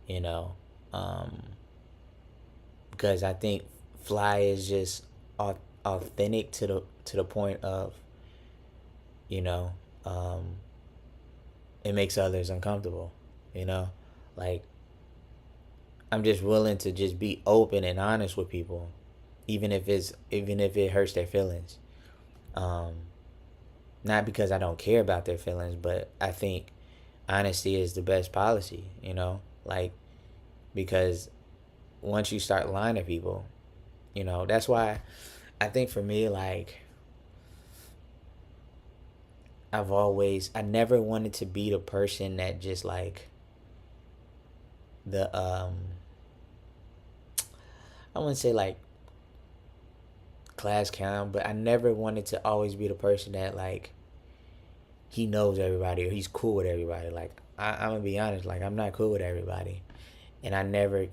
you know, because I think fly is just authentic to the point of, you know, um, it makes others uncomfortable, you know, like I'm just willing to just be open and honest with people, even if it hurts their feelings. Um, Not because I don't care about their feelings, but I think honesty is the best policy, you know, like because once you start lying to people, you know, that's why I think for me, like I never wanted to be the person that just like the I wouldn't say like class clown, but I never wanted to always be the person that like he knows everybody or he's cool with everybody. Like I'm gonna be honest, like I'm not cool with everybody, and I never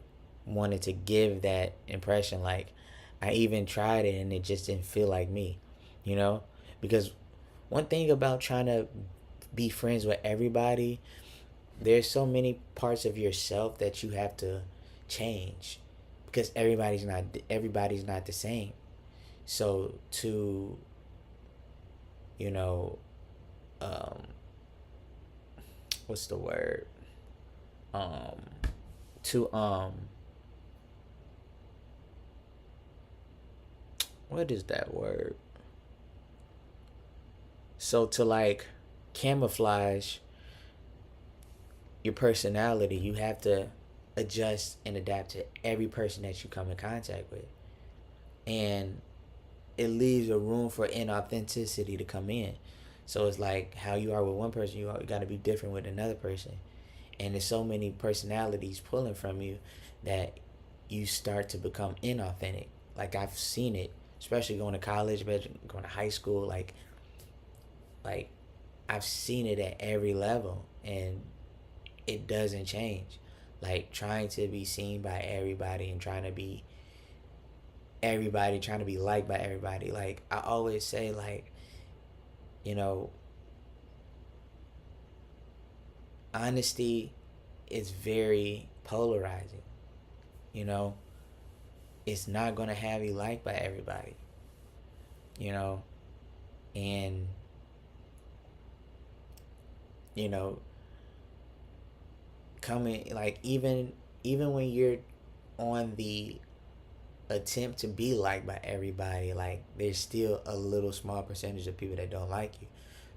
wanted to give that impression. Like I even tried it and it just didn't feel like me, you know, because one thing about trying to be friends with everybody, there's so many parts of yourself that you have to change because everybody's not the same. So to, you know, um what's the word, um to what is that word, so to like camouflage your personality, you have to adjust and adapt to every person that you come in contact with, and it leaves a room for inauthenticity to come in. So it's like how you are with one person, you got to be different with another person, and there's so many personalities pulling from you that you start to become inauthentic. Like I've seen it, especially going to college, but going to high school. Like I've seen it at every level, and it doesn't change. Like trying to be seen by everybody and trying to be liked by everybody. Like I always say, like, you know, honesty is very polarizing. You know, it's not gonna have you liked by everybody. You know, and you know, coming like even when you're on the attempt to be liked by everybody, like there's still a little small percentage of people that don't like you.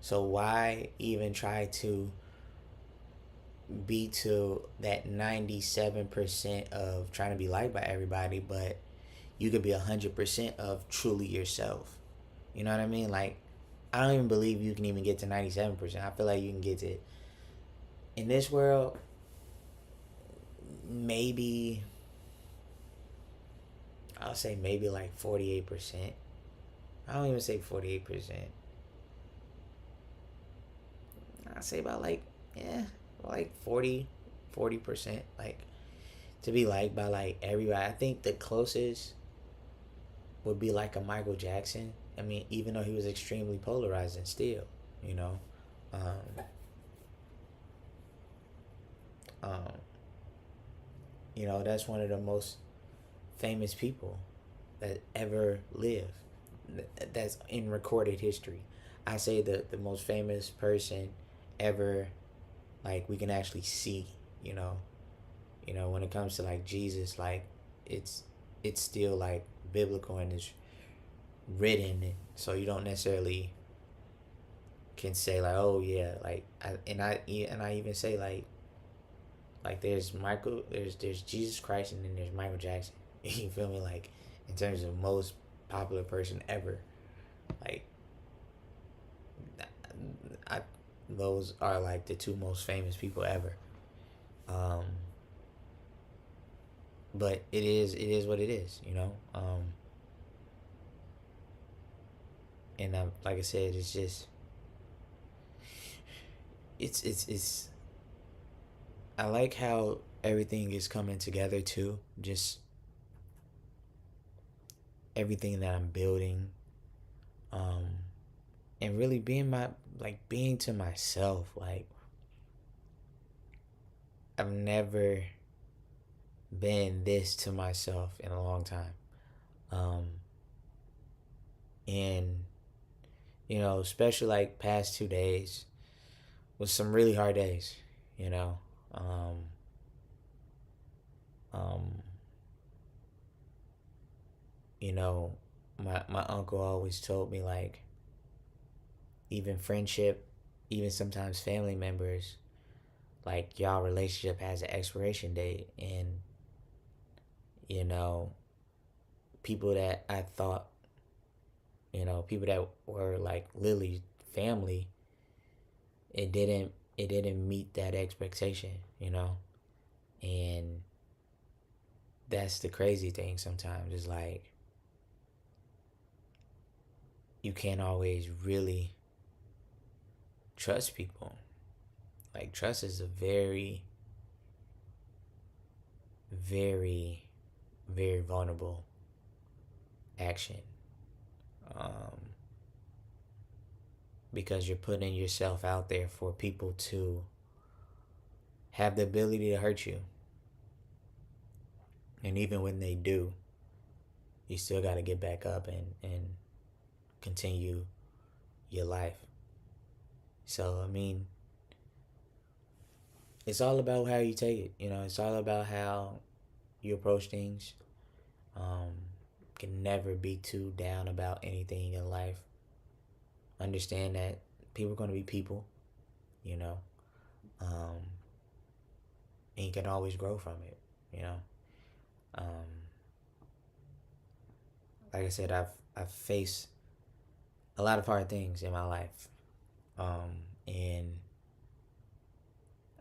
So why even try to be to that 97% of trying to be liked by everybody, but you could be 100% of truly yourself. You know what I mean? Like I don't even believe you can even get to 97%. I feel like you can get to, in this world, maybe I'll say maybe like 48%. I don't even say 48%. I'll say about like, yeah, like 40%. Like to be liked by like everybody. I think the closest would be like a Michael Jackson. I mean, even though he was extremely polarizing still, you know. Um, um, that's one of the most famous people that ever lived. That's in recorded history. I say the most famous person ever, like we can actually see, you know. When it comes to like Jesus, like it's it's still like biblical and it's written, so you don't necessarily can say like, oh yeah, like I even say like there's Jesus Christ and then there's Michael Jackson. You feel me? Like in terms of most popular person ever, like I those are like the two most famous people ever. Um, but it is what it is, you know. And like I said, it's just it's I like how everything is coming together too. Just everything that I'm building, um, and really being to myself. Like I've never. been this to myself in a long time. Um, and especially like past 2 days was some really hard days. You know, um, um, you know, my uncle always told me like even friendship, even sometimes family members, like y'all relationship has an expiration date, and you know people that I thought, people that were like Lily's family, it didn't meet that expectation, and that's the crazy thing. Sometimes it's like you can't always really trust people. Like trust is a very, very, very vulnerable action, um, because you're putting yourself out there for people to have the ability to hurt you. And even when they do, you still got to get back up and continue your life. So, I mean, it's all about how you take it. It's all about how you approach things. Um, can never be too down about anything in life. Understand that people are going to be people, you know, um, and you can always grow from it, you know. Um, like I said, I've faced a lot of hard things in my life, and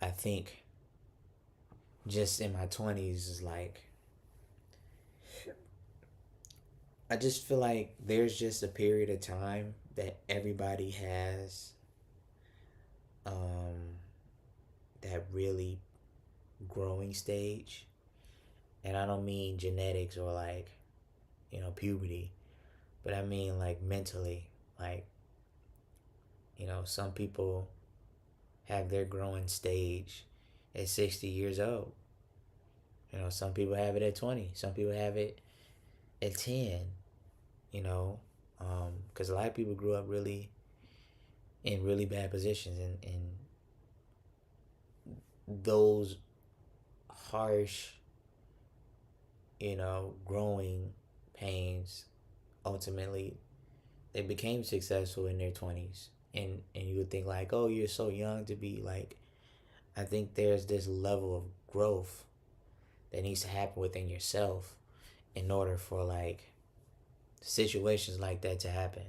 I think just in my 20s is like I just feel like there's just a period of time that everybody has, um, that really growing stage, and I don't mean genetics or like puberty, but I mean like mentally, like some people have their growing stage at 60 years old. Some people have it at 20. Some people have it at 10. You know, because a lot of people grew up really in really bad positions, and those harsh, growing pains ultimately they became successful in their 20s, and you would think like, oh, you're so young to be like. I think there's this level of growth that needs to happen within yourself in order for like situations like that to happen,